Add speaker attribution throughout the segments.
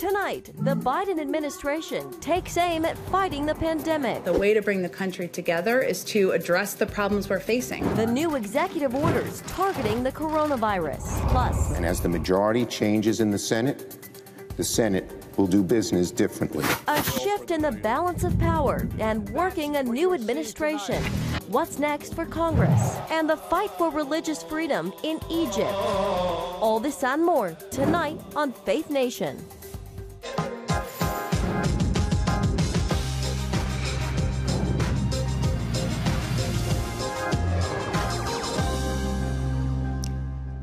Speaker 1: Tonight, the Biden administration takes aim at fighting the pandemic.
Speaker 2: The way to bring the country together is to address the problems we're facing.
Speaker 1: The new executive orders targeting the coronavirus. Plus,
Speaker 3: and as the majority changes in the Senate will do business differently.
Speaker 1: A shift in the balance of power and working a new administration. What's next for Congress? And the fight for religious freedom in Egypt. All this and more tonight on Faith Nation.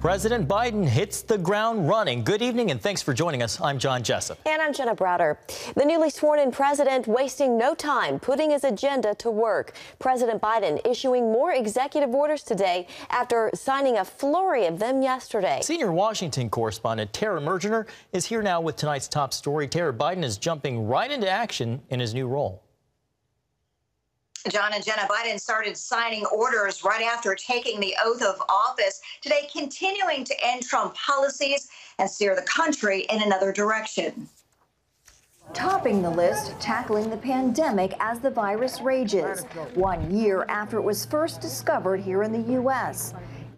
Speaker 4: President Biden hits the ground running. Good evening and thanks for joining us. I'm John Jessup.
Speaker 5: And I'm Jenna Browder. The newly sworn-in president wasting no time putting his agenda to work. President Biden issuing more executive orders today after signing a flurry of them yesterday.
Speaker 4: Senior Washington correspondent Tara Mergener is here now with tonight's top story. Tara, Biden is jumping right into action in his new role.
Speaker 6: John and Jenna, Biden started signing orders right after taking the oath of office. Today, continuing to end Trump policies and steer the country in another direction.
Speaker 7: Topping the list, tackling the pandemic as the virus rages, 1 year after it was first discovered here in the U.S.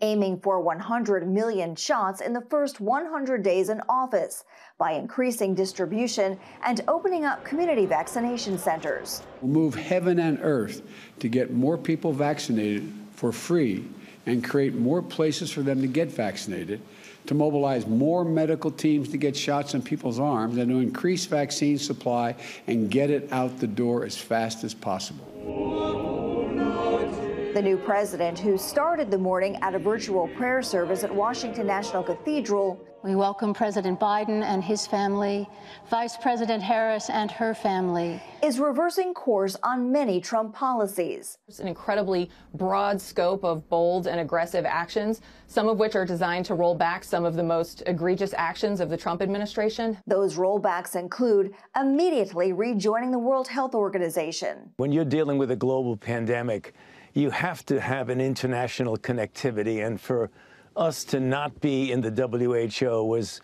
Speaker 7: Aiming for 100 million shots in the first 100 days in office by increasing distribution and opening up community vaccination centers.
Speaker 8: We'll move heaven and earth to get more people vaccinated for free and create more places for them to get vaccinated, to mobilize more medical teams to get shots in people's arms, and to increase vaccine supply and get it out the door as fast as possible.
Speaker 7: The new president, who started the morning at a virtual prayer service at Washington National Cathedral.
Speaker 9: We welcome President Biden and his family, Vice President Harris and her family.
Speaker 7: Is reversing course on many Trump policies.
Speaker 10: It's an incredibly broad scope of bold and aggressive actions, some of which are designed to roll back some of the most egregious actions of the Trump administration.
Speaker 7: Those rollbacks include immediately rejoining the World Health Organization.
Speaker 11: When you're dealing with a global pandemic, you have to have an international connectivity, and for us to not be in the WHO was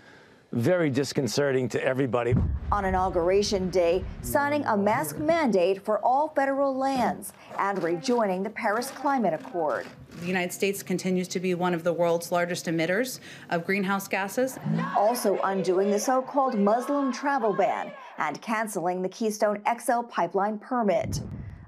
Speaker 11: very disconcerting to everybody.
Speaker 7: On Inauguration Day, signing a mask mandate for all federal lands and rejoining the Paris Climate Accord.
Speaker 2: The United States continues to be one of the world's largest emitters of greenhouse gases.
Speaker 7: Also undoing the so-called Muslim travel ban and canceling the Keystone XL pipeline permit.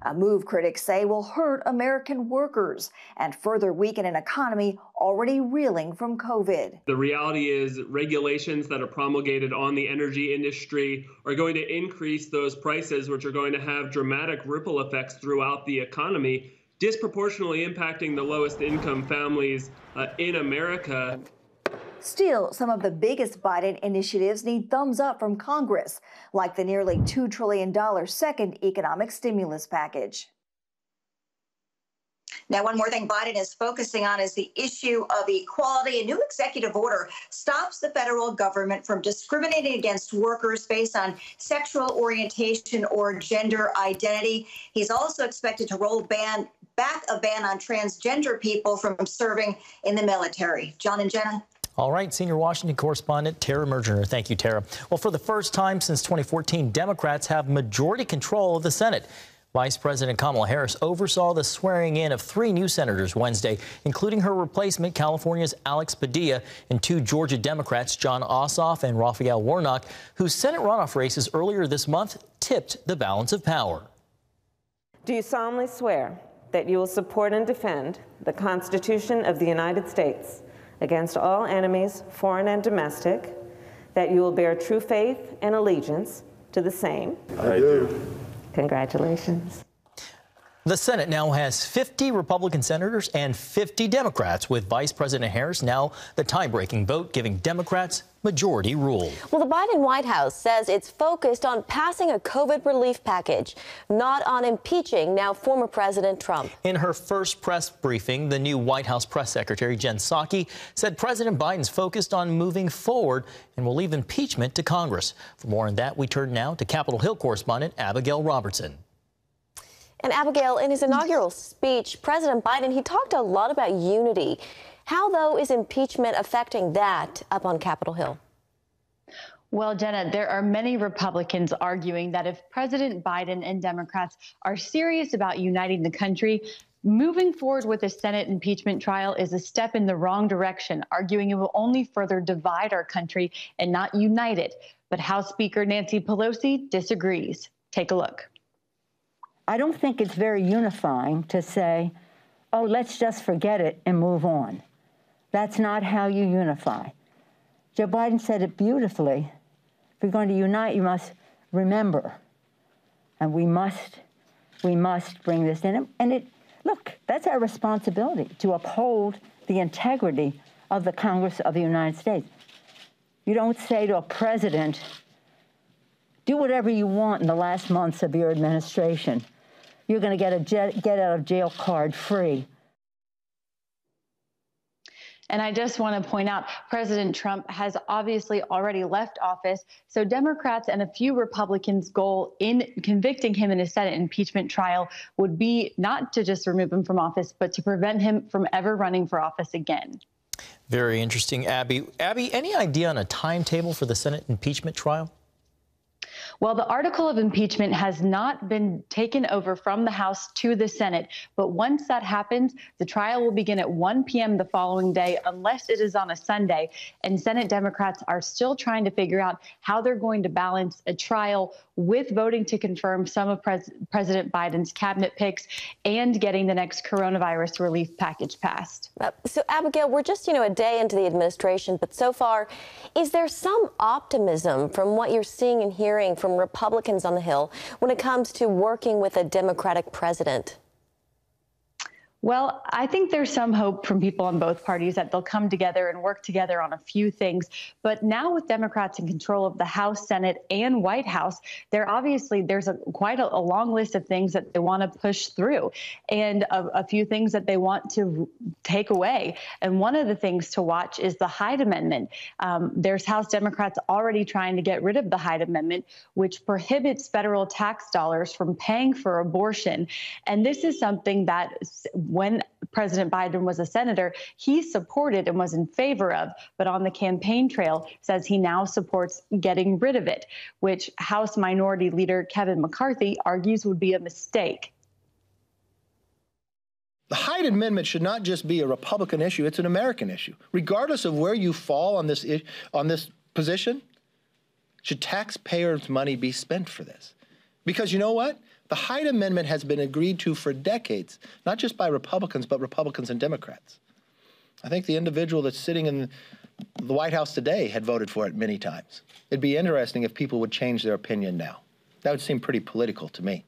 Speaker 7: A move critics say will hurt American workers and further weaken an economy already reeling from COVID.
Speaker 12: The reality is regulations that are promulgated on the energy industry are going to increase those prices, which are going to have dramatic ripple effects throughout the economy, disproportionately impacting the lowest income families in America.
Speaker 7: Still, some of the biggest Biden initiatives need thumbs up from Congress, like the nearly $2 trillion second economic stimulus package.
Speaker 6: Now, one more thing Biden is focusing on is the issue of equality. A new executive order stops the federal government from discriminating against workers based on sexual orientation or gender identity. He's also expected to roll back a ban on transgender people from serving in the military. John and Jenna.
Speaker 4: All right, Senior Washington correspondent Tara Mergener. Thank you, Tara. Well, for the first time since 2014, Democrats have majority control of the Senate. Vice President Kamala Harris oversaw the swearing in of 3 new senators Wednesday, including her replacement, California's Alex Padilla, and 2 Georgia Democrats, Jon Ossoff and Raphael Warnock, whose Senate runoff races earlier this month tipped the balance of power.
Speaker 13: Do you solemnly swear that you will support and defend the Constitution of the United States against all enemies, foreign and domestic, that you will bear true faith and allegiance to the same?
Speaker 14: I do.
Speaker 13: Congratulations.
Speaker 4: The Senate now has 50 Republican senators and 50 Democrats, with Vice President Harris now the tie-breaking vote, giving Democrats majority rule.
Speaker 5: Well, the Biden White House says it's focused on passing a COVID relief package, not on impeaching now former President Trump.
Speaker 4: In her first press briefing, the new White House press secretary, Jen Psaki, said President Biden's focused on moving forward and will leave impeachment to Congress. For more on that, we turn now to Capitol Hill correspondent Abigail Robertson.
Speaker 5: And Abigail, in his inaugural speech, President Biden, he talked a lot about unity. How, though, is impeachment affecting that up on Capitol Hill?
Speaker 14: Well, Jenna, there are many Republicans arguing that if President Biden and Democrats are serious about uniting the country, moving forward with a Senate impeachment trial is a step in the wrong direction, arguing it will only further divide our country and not unite it. But House Speaker Nancy Pelosi disagrees. Take a look.
Speaker 15: I don't think it's very unifying to say, oh, let's just forget it and move on. That's not how you unify. Joe Biden said it beautifully. If you're going to unite, you must remember. And we must bring this in. And look, that's our responsibility, to uphold the integrity of the Congress of the United States. You don't say to a president, do whatever you want in the last months of your administration. You're going to get a get out of jail card free.
Speaker 14: And I just want to point out, President Trump has obviously already left office. So Democrats and a few Republicans' goal in convicting him in a Senate impeachment trial would be not to just remove him from office, but to prevent him from ever running for office again.
Speaker 4: Very interesting, Abby. Abby, any idea on a timetable for the Senate impeachment trial?
Speaker 14: Well, the article of impeachment has not been taken over from the House to the Senate. But once that happens, the trial will begin at 1 p.m. the following day, unless it is on a Sunday. And Senate Democrats are still trying to figure out how they're going to balance a trial with voting to confirm some of President Biden's cabinet picks and getting the next coronavirus relief package passed.
Speaker 5: So, Abigail, we're just, a day into the administration, but so far, is there some optimism from what you're seeing and hearing from Republicans on the Hill when it comes to working with a Democratic president?
Speaker 14: Well, I think there's some hope from people on both parties that they'll come together and work together on a few things. But now with Democrats in control of the House, Senate, and White House, there's quite a long list of things that they want to push through and a few things that they want to take away. And one of the things to watch is the Hyde Amendment. There's House Democrats already trying to get rid of the Hyde Amendment, which prohibits federal tax dollars from paying for abortion. And this is something that when President Biden was a senator, he supported and was in favor of, but on the campaign trail says he now supports getting rid of it, which House Minority Leader Kevin McCarthy argues would be a mistake.
Speaker 16: The Hyde Amendment should not just be a Republican issue, it's an American issue. Regardless of where you fall on this position, should taxpayers' money be spent for this? Because you know what? The Hyde Amendment has been agreed to for decades, not just by Republicans, but Republicans and Democrats. I think the individual that's sitting in the White House today had voted for it many times. It'd be interesting if people would change their opinion now. That would seem pretty political to me.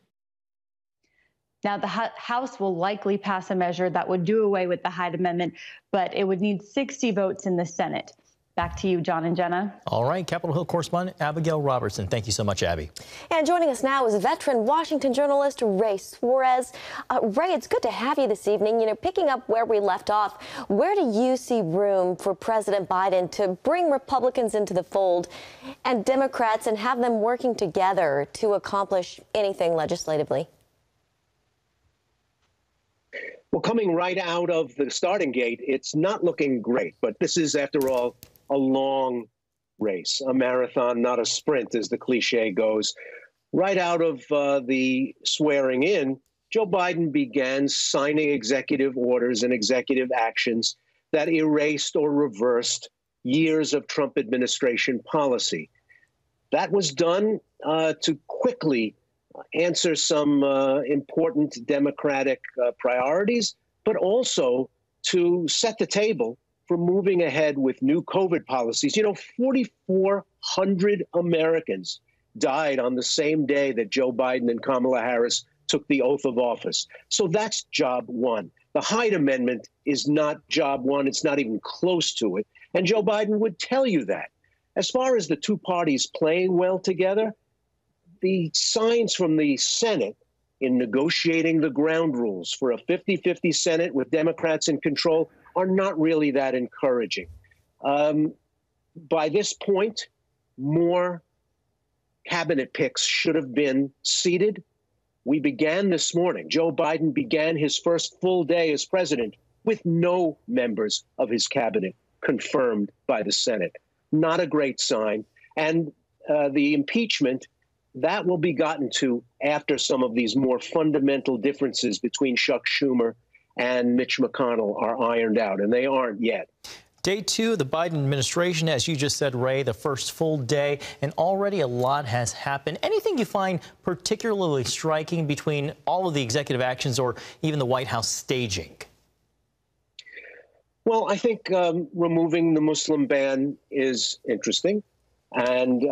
Speaker 14: Now, the House will likely pass a measure that would do away with the Hyde Amendment, but it would need 60 votes in the Senate. Back to you, John and Jenna.
Speaker 4: All right, Capitol Hill correspondent Abigail Robertson. Thank you so much, Abby.
Speaker 5: And joining us now is veteran Washington journalist Ray Suarez. Ray, it's good to have you this evening. Picking up where we left off, where do you see room for President Biden to bring Republicans into the fold and Democrats and have them working together to accomplish anything legislatively?
Speaker 17: Well, coming right out of the starting gate, it's not looking great. But this is, after all, a long race, a marathon, not a sprint, as the cliche goes. Right out of the swearing in, Joe Biden began signing executive orders and executive actions that erased or reversed years of Trump administration policy. That was done to quickly answer some important Democratic priorities, but also to set the table for moving ahead with new COVID policies. 4,400 Americans died on the same day that Joe Biden and Kamala Harris took the oath of office. So that's job one. The Hyde Amendment is not job one. It's not even close to it. And Joe Biden would tell you that. As far as the two parties playing well together, the signs from the Senate in negotiating the ground rules for a 50-50 Senate with Democrats in control are not really that encouraging. By this point, more cabinet picks should have been seated. We began this morning. Joe Biden began his first full day as president with no members of his cabinet confirmed by the Senate. Not a great sign. And the impeachment, that will be gotten to after some of these more fundamental differences between Chuck Schumer and Mitch McConnell are ironed out, and they aren't yet.
Speaker 4: Day 2 of the Biden administration, as you just said, Ray, the first full day, and already a lot has happened. Anything you find particularly striking between all of the executive actions or even the White House staging?
Speaker 17: Well, I think removing the Muslim ban is interesting and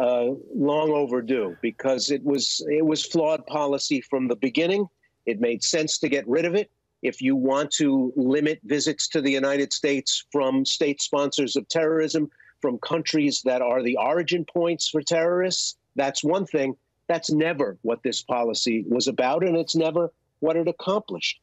Speaker 17: long overdue, because it was flawed policy from the beginning. It made sense to get rid of it. If you want to limit visits to the United States from state sponsors of terrorism, from countries that are the origin points for terrorists, that's one thing. That's never what this policy was about, and it's never what it accomplished.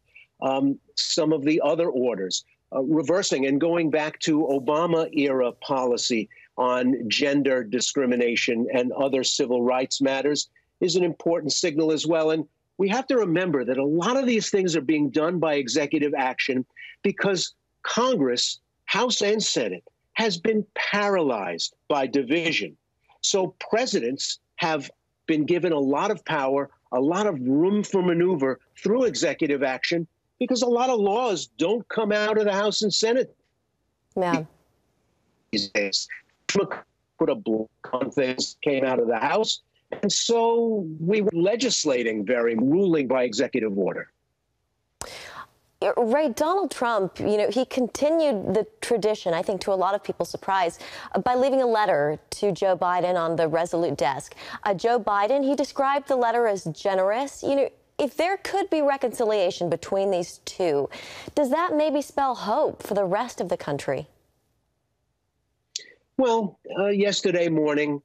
Speaker 17: Some of the other orders, reversing and going back to Obama-era policy on gender discrimination and other civil rights matters, is an important signal as well. And we have to remember that a lot of these things are being done by executive action because Congress, House and Senate, has been paralyzed by division. So presidents have been given a lot of power, a lot of room for maneuver through executive action, because a lot of laws don't come out of the House and Senate.
Speaker 5: Yeah.
Speaker 17: These days, put a block on things came out of the House. And so we were legislating, ruling by executive order.
Speaker 5: Ray, Donald Trump, he continued the tradition, I think to a lot of people's surprise, by leaving a letter to Joe Biden on the Resolute desk. Joe Biden, he described the letter as generous. If there could be reconciliation between these two, does that maybe spell hope for the rest of the country?
Speaker 17: Well, yesterday morning,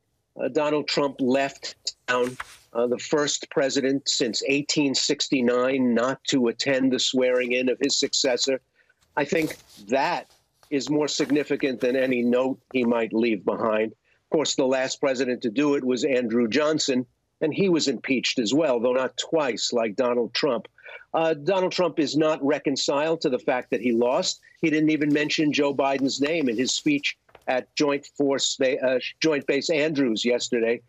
Speaker 17: Donald Trump left town, the first president since 1869 not to attend the swearing in of his successor. I think that is more significant than any note he might leave behind. Of course, the last president to do it was Andrew Johnson, and he was impeached as well, though not twice like Donald Trump. Donald Trump is not reconciled to the fact that he lost. He didn't even mention Joe Biden's name in his speech at Joint Base Andrews yesterday.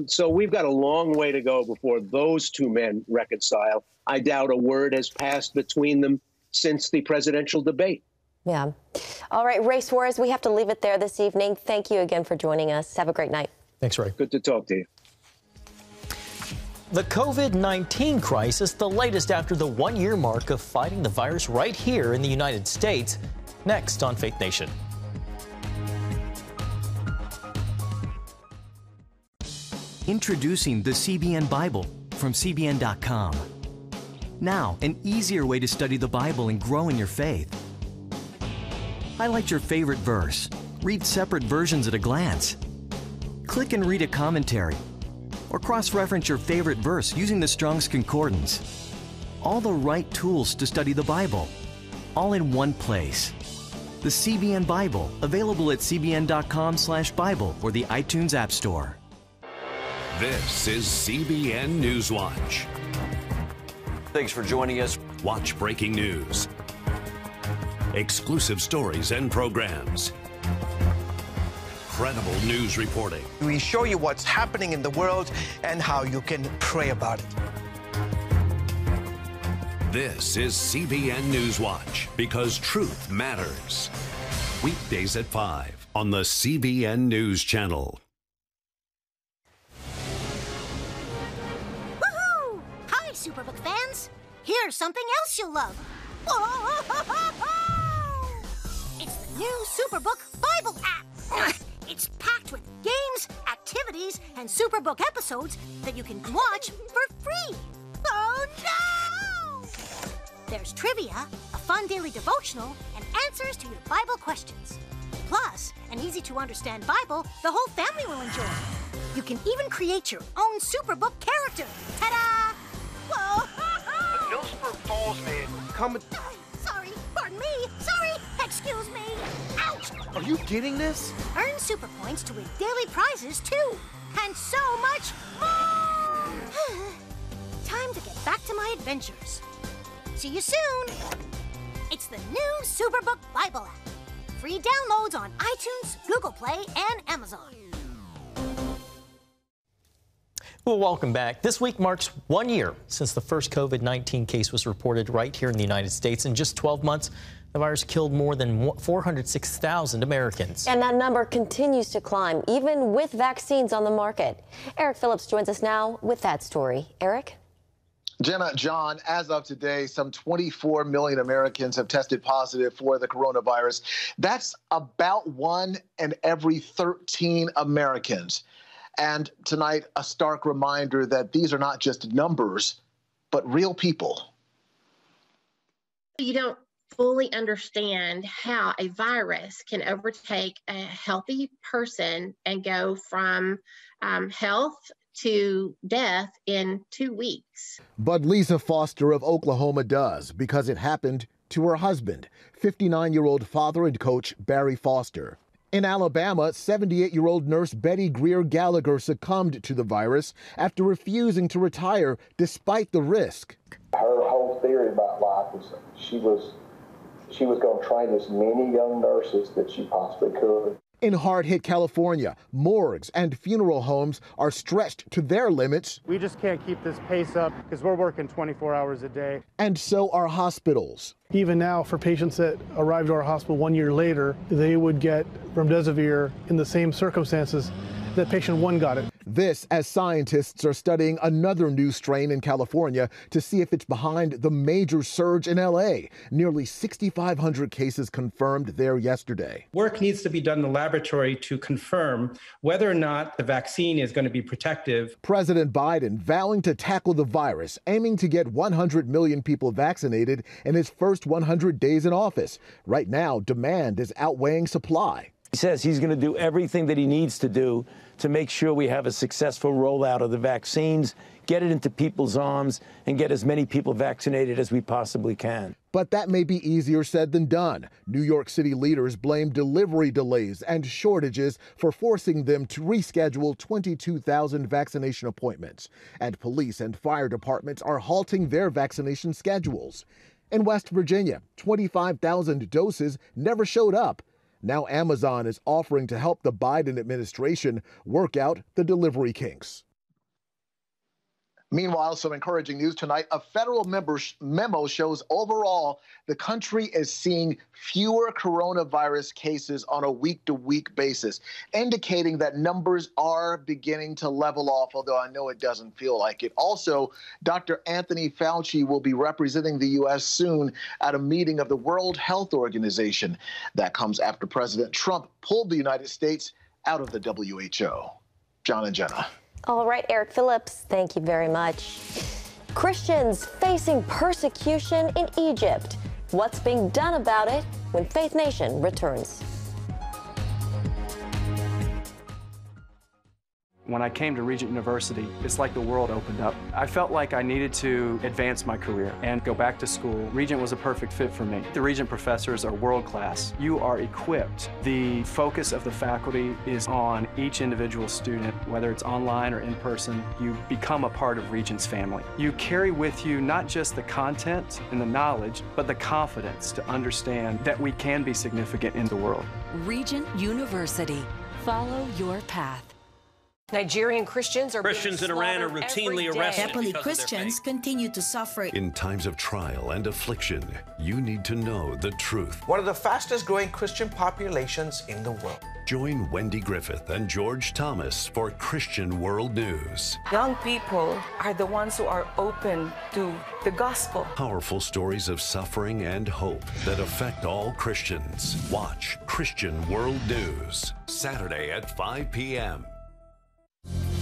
Speaker 17: So we've got a long way to go before those two men reconcile. I doubt a word has passed between them since the presidential debate.
Speaker 5: Yeah. All right, Ray Suarez, we have to leave it there this evening. Thank you again for joining us. Have a great night.
Speaker 4: Thanks, Ray.
Speaker 17: Good to talk to you.
Speaker 4: The COVID-19 crisis, the latest after the one-year mark of fighting the virus right here in the United States. Next on Faith Nation.
Speaker 18: Introducing the CBN Bible from CBN.com. Now, an easier way to study the Bible and grow in your faith. Highlight your favorite verse. Read separate versions at a glance. Click and read a commentary. Or cross-reference your favorite verse using the Strong's Concordance. All the right tools to study the Bible, all in one place. The CBN Bible, available at cbn.com/Bible or the iTunes App Store.
Speaker 19: This is CBN News Watch.
Speaker 20: Thanks for joining us.
Speaker 19: Watch breaking news, exclusive stories and programs, credible news reporting.
Speaker 21: We show you what's happening in the world and how you can pray about it.
Speaker 19: This is CBN News Watch, because truth matters. Weekdays at 5 on the CBN News Channel.
Speaker 22: Superbook fans, here's something else you'll love. It's the new Superbook Bible app. It's packed with games, activities, and Superbook episodes that you can watch for free. Oh no! There's trivia, a fun daily devotional, and answers to your Bible questions. Plus, an easy-to-understand Bible the whole family will enjoy. You can even create your own Superbook character. Ta-da! Whoa!
Speaker 21: The Millsburg Falls man coming.
Speaker 22: Sorry, pardon me. Sorry, excuse me. Ouch!
Speaker 21: Are you getting this?
Speaker 22: Earn super points to win daily prizes too, and so much more. Time to get back to my adventures. See you soon. It's the new Superbook Bible app. Free downloads on iTunes, Google Play, and Amazon.
Speaker 4: Well, welcome back. This week marks 1 year since the first COVID-19 case was reported right here in the United States. In just 12 months, the virus killed more than 406,000 Americans.
Speaker 5: And that number continues to climb, even with vaccines on the market. Eric Phillips joins us now with that story. Eric?
Speaker 1: Jenna, John, as of today, some 24 million Americans have tested positive for the coronavirus. That's about 1 in every 13 Americans. And tonight, a stark reminder that these are not just numbers, but real people.
Speaker 3: You don't fully understand how a virus can overtake a healthy person and go from health to death in 2 weeks.
Speaker 23: But Lisa Foster of Oklahoma does, because it happened to her husband, 59-year-old father and coach Barry Foster. In Alabama, 78-year-old nurse Betty Greer Gallagher succumbed to the virus after refusing to retire despite the risk.
Speaker 24: Her whole theory about life was she was going to train as many young nurses that she possibly could.
Speaker 23: In hard-hit California, morgues and funeral homes are stretched to their limits.
Speaker 25: We just can't keep this pace up because we're working 24 hours a day.
Speaker 23: And so are hospitals.
Speaker 26: Even now, for patients that arrived at our hospital 1 year later, they would get remdesivir in the same circumstances that patient 1 got it.
Speaker 23: This as scientists are studying another new strain in California to see if it's behind the major surge in L.A. Nearly 6,500 cases confirmed there yesterday.
Speaker 27: Work needs to be done in the laboratory to confirm whether or not the vaccine is going to be protective.
Speaker 23: President Biden vowing to tackle the virus, aiming to get 100 million people vaccinated in his first 100 days in office. Right now, demand is outweighing supply.
Speaker 11: He says he's going to do everything that he needs to do to make sure we have a successful rollout of the vaccines, get it into people's arms, and get as many people vaccinated as we possibly can.
Speaker 23: But that may be easier said than done. New York City leaders blame delivery delays and shortages for forcing them to reschedule 22,000 vaccination appointments. And police and fire departments are halting their vaccination schedules. In West Virginia, 25,000 doses never showed up. Now Amazon is offering to help the Biden administration work out the delivery kinks.
Speaker 1: Meanwhile, some encouraging news tonight. A federal memo shows overall the country is seeing fewer coronavirus cases on a week-to-week basis, indicating that numbers are beginning to level off, although I know it doesn't feel like it. Also, Dr. Anthony Fauci will be representing the U.S. soon at a meeting of the World Health Organization. That comes after President Trump pulled the United States out of the WHO. John and Jenna.
Speaker 5: All right, Eric Phillips, thank you very much. Christians facing persecution in Egypt. What's being done about it when Faith Nation returns?
Speaker 28: When I came to Regent University, it's like the world opened up. I felt like I needed to advance my career and go back to school. Regent was a perfect fit for me. The Regent professors are world class. You are equipped. The focus of the faculty is on each individual student, whether it's online or in person. You become a part of Regent's family. You carry with you not just the content and the knowledge, but the confidence to understand that we can be significant in the world.
Speaker 29: Regent University. Follow your path.
Speaker 30: Nigerian Christians
Speaker 31: in Iran are routinely arrested.
Speaker 22: Catholic Christians continue to suffer.
Speaker 19: In times of trial and affliction, you need to know the truth.
Speaker 21: One of the fastest growing Christian populations in the world.
Speaker 19: Join Wendy Griffith and George Thomas for Christian World News.
Speaker 32: Young people are the ones who are open to the gospel.
Speaker 19: Powerful stories of suffering and hope that affect all Christians. Watch Christian World News, Saturday at 5 p.m.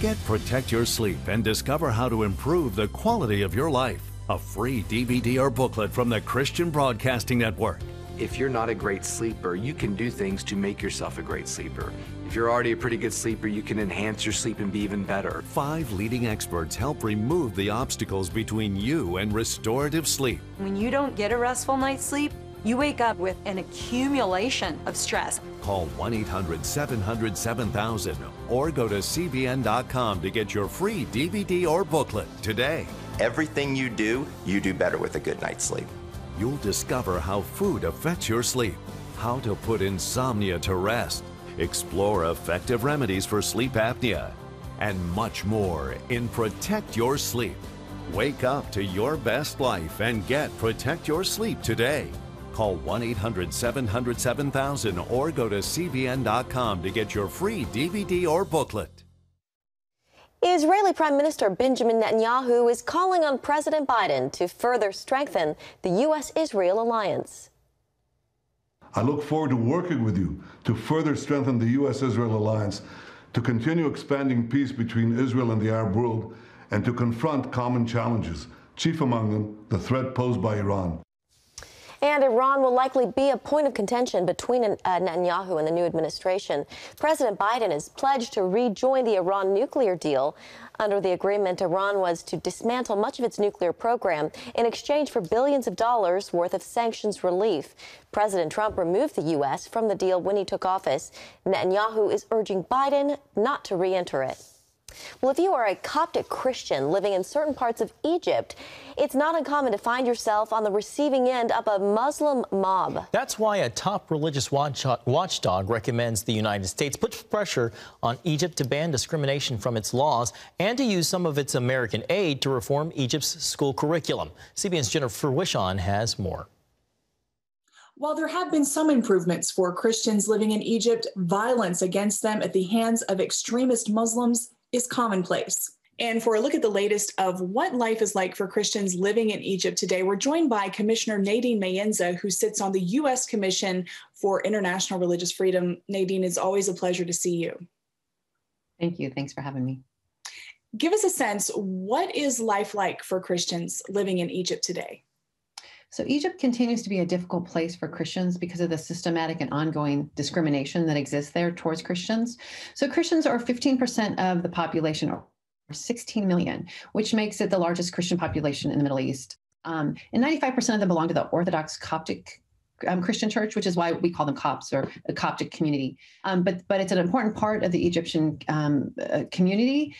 Speaker 19: Get Protect Your Sleep and discover how to improve the quality of your life. A free DVD or booklet from the Christian Broadcasting Network.
Speaker 33: If you're not a great sleeper, you can do things to make yourself a great sleeper. If you're already a pretty good sleeper, you can enhance your sleep and be even better.
Speaker 19: 5 leading experts help remove the obstacles between you and restorative sleep.
Speaker 34: When you don't get a restful night's sleep, you wake up with an accumulation of stress.
Speaker 19: Call 1-800-700-7000 or go to cbn.com to get your free DVD or booklet today.
Speaker 35: Everything you do better with a good night's sleep.
Speaker 19: You'll discover how food affects your sleep, how to put insomnia to rest, explore effective remedies for sleep apnea, and much more in Protect Your Sleep. Wake up to your best life and get Protect Your Sleep today. Call 1-800-700-7000 or go to cbn.com to get your free DVD or booklet.
Speaker 5: Israeli Prime Minister Benjamin Netanyahu is calling on President Biden to further strengthen the U.S.-Israel alliance.
Speaker 2: I look forward to working with you to further strengthen the U.S.-Israel alliance, to continue expanding peace between Israel and the Arab world, and to confront common challenges, chief among them the threat posed by Iran.
Speaker 5: And Iran will likely be a point of contention between Netanyahu and the new administration. President Biden has pledged to rejoin the Iran nuclear deal. Under the agreement, Iran was to dismantle much of its nuclear program in exchange for billions of dollars worth of sanctions relief. President Trump removed the U.S. from the deal when he took office. Netanyahu is urging Biden not to re-enter it. Well, if you are a Coptic Christian living in certain parts of Egypt, it's not uncommon to find yourself on the receiving end of a Muslim mob.
Speaker 4: That's why a top religious watchdog recommends the United States put pressure on Egypt to ban discrimination from its laws and to use some of its American aid to reform Egypt's school curriculum. CBN's Jennifer Wishon has more.
Speaker 6: While there have been some improvements for Christians living in Egypt, violence against them at the hands of extremist Muslims is commonplace. And for a look at the latest of what life is like for Christians living in Egypt today, we're joined by Commissioner Nadine Mayenza, who sits on the U.S. Commission for International Religious Freedom. Nadine, it's always a pleasure to see you.
Speaker 7: Thank you. Thanks for having me.
Speaker 6: Give us a sense, what is life like for Christians living in Egypt today?
Speaker 7: So Egypt continues to be a difficult place for Christians because of the systematic and ongoing discrimination that exists there towards Christians. So Christians are 15% of the population, or 16 million, which makes it the largest Christian population in the Middle East. And 95% of them belong to the Orthodox Coptic Christian church, which is why we call them Copts, or a Coptic community. But it's an important part of the Egyptian community.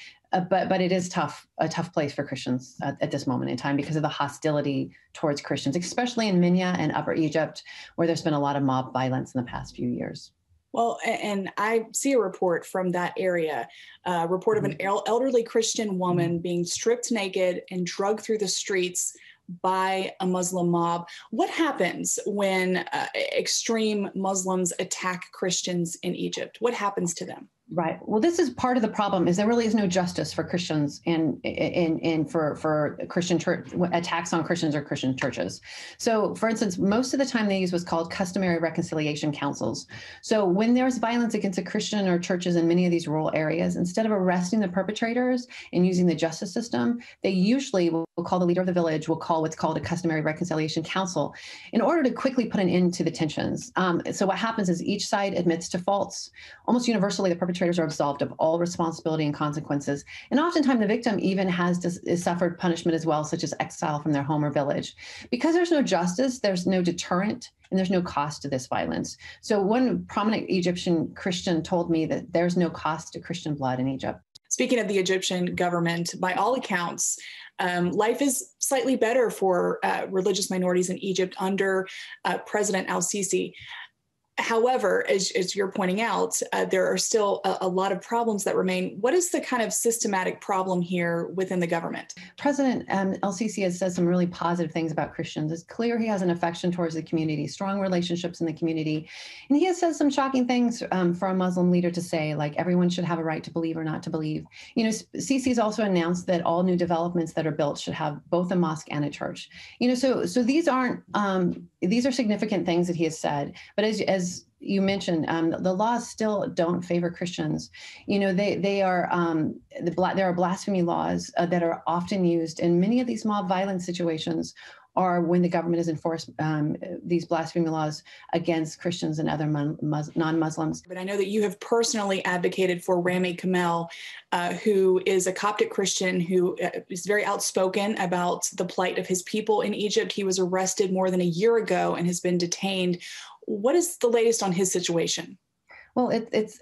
Speaker 7: But it is a tough place for Christians at this moment in time because of the hostility towards Christians, especially in Minya and Upper Egypt, where there's been a lot of mob violence in the past few years.
Speaker 6: Well, and I see a report from that area, a report of an elderly Christian woman being stripped naked and dragged through the streets by a Muslim mob. What happens when extreme Muslims attack Christians in Egypt? What happens to them?
Speaker 7: Right. Well, this is part of the problem, is there really is no justice for Christians and for Christian church attacks on Christians or Christian churches. So, for instance, most of the time they use what's called customary reconciliation councils. So when there's violence against a Christian or churches in many of these rural areas, instead of arresting the perpetrators and using the justice system, they usually will call the leader of the village, will call what's called a customary reconciliation council in order to quickly put an end to the tensions. So what happens is each side admits to faults. Almost universally, the perpetrators are absolved of all responsibility and consequences. And oftentimes the victim even has suffered punishment as well, such as exile from their home or village. Because there's no justice, there's no deterrent, and there's no cost to this violence. So one prominent Egyptian Christian told me that there's no cost to Christian blood in Egypt.
Speaker 6: Speaking of the Egyptian government, by all accounts, life is slightly better for religious minorities in Egypt under President al-Sisi. However, as you're pointing out, there are still a lot of problems that remain. What is the kind of systematic problem here within the government?
Speaker 7: President el-Sisi has said some really positive things about Christians. It's clear he has an affection towards the community, strong relationships in the community. And he has said some shocking things for a Muslim leader to say, like everyone should have a right to believe or not to believe. You know, Sisi has also announced that all new developments that are built should have both a mosque and a church. You know, so these aren't, these are significant things that he has said. But as you mentioned, the laws still don't favor Christians. You know, there are blasphemy laws that are often used in many of these mob violence situations, or when the government has enforced these blasphemy laws against Christians and other non-Muslims.
Speaker 6: But I know that you have personally advocated for Rami Kamel, who is a Coptic Christian who is very outspoken about the plight of his people in Egypt. He was arrested more than a year ago and has been detained. What is the latest on his situation?
Speaker 7: Well, it's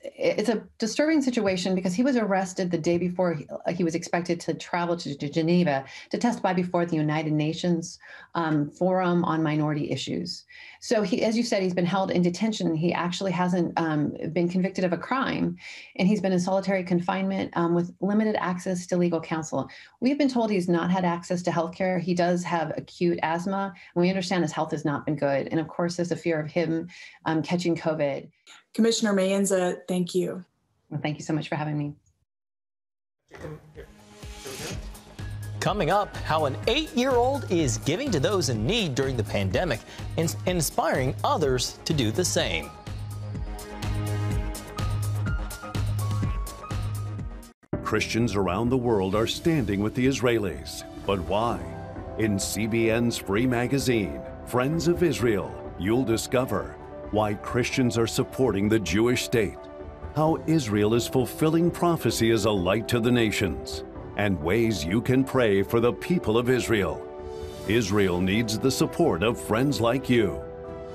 Speaker 7: a disturbing situation because he was arrested the day before he was expected to travel to Geneva to testify before the United Nations Forum on Minority Issues. So he, as you said, he's been held in detention. He actually hasn't been convicted of a crime, and he's been in solitary confinement with limited access to legal counsel. We've been told he's not had access to health care. He does have acute asthma, and we understand his health has not been good. And of course, there's a fear of him catching COVID.
Speaker 6: Commissioner Mayenza, thank you.
Speaker 7: Well, thank you so much for having me.
Speaker 4: Coming up, how an 8-year-old is giving to those in need during the pandemic and inspiring others to do the same.
Speaker 19: Christians around the world are standing with the Israelis. But why? In CBN's free magazine, Friends of Israel, you'll discover why Christians are supporting the Jewish state, how Israel is fulfilling prophecy as a light to the nations, and ways you can pray for the people of Israel. Israel needs the support of friends like you.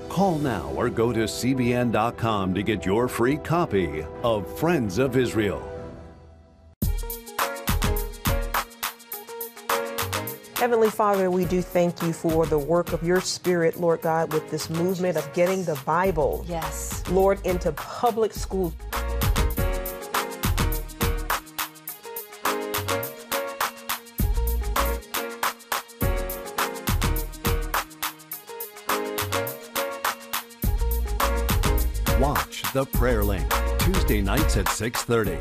Speaker 19: Call now or go to cbn.com to get your free copy of Friends of Israel.
Speaker 3: Heavenly Father, we do thank you for the work of your Spirit, Lord God, with this movement of getting the Bible,
Speaker 34: yes,
Speaker 3: Lord, into public schools.
Speaker 19: Watch The Prayer Link, Tuesday nights at 6:30.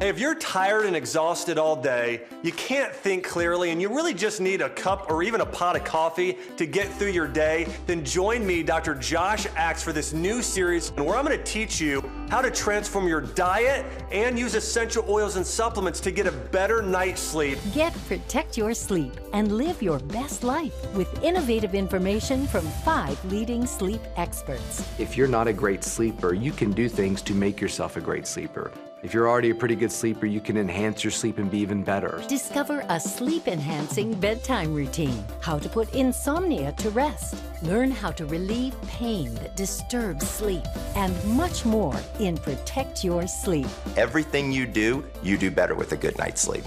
Speaker 31: Hey, if you're tired and exhausted all day, you can't think clearly, and you really just need a cup or even a pot of coffee to get through your day, then join me, Dr. Josh Axe, for this new series where I'm going to teach you how to transform your diet and use essential oils and supplements to get a better night's sleep.
Speaker 8: Protect your sleep and live your best life with innovative information from 5 leading sleep experts.
Speaker 33: If you're not a great sleeper, you can do things to make yourself a great sleeper. If you're already a pretty good sleeper, you can enhance your sleep and be even better.
Speaker 8: Discover a sleep-enhancing bedtime routine, how to put insomnia to rest, learn how to relieve pain that disturbs sleep, and much more in Protect Your Sleep.
Speaker 35: Everything you do better with a good night's sleep.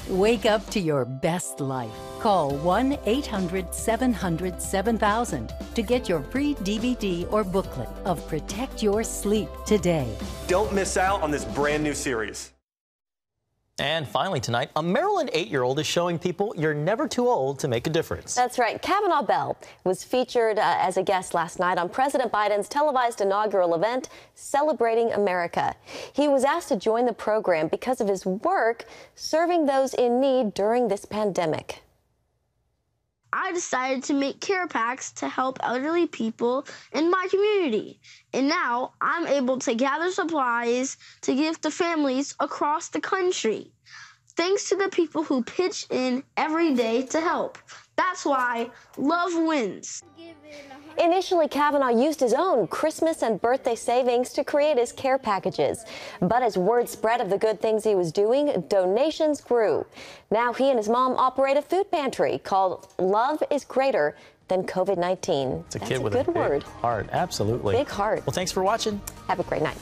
Speaker 8: Wake up to your best life. Call 1-800-700-7000 to get your free DVD or booklet of Protect Your Sleep today.
Speaker 31: Don't miss out on this brand new series.
Speaker 4: And finally tonight, a Maryland 8-year-old is showing people you're never too old to make a difference.
Speaker 5: That's right. Kavanaugh Bell was featured as a guest last night on President Biden's televised inaugural event, Celebrating America. He was asked to join the program because of his work serving those in need during this pandemic.
Speaker 9: I decided to make care packs to help elderly people in my community. And now I'm able to gather supplies to give to families across the country. Thanks to the people who pitch in every day to help. That's why love wins.
Speaker 5: Initially, Kavanaugh used his own Christmas and birthday savings to create his care packages. But as word spread of the good things he was doing, donations grew. Now he and his mom operate a food pantry called Love is Greater Than COVID-19.
Speaker 4: It's a kid with a big heart. Absolutely.
Speaker 5: Big heart.
Speaker 4: Well, thanks for watching.
Speaker 5: Have a great night.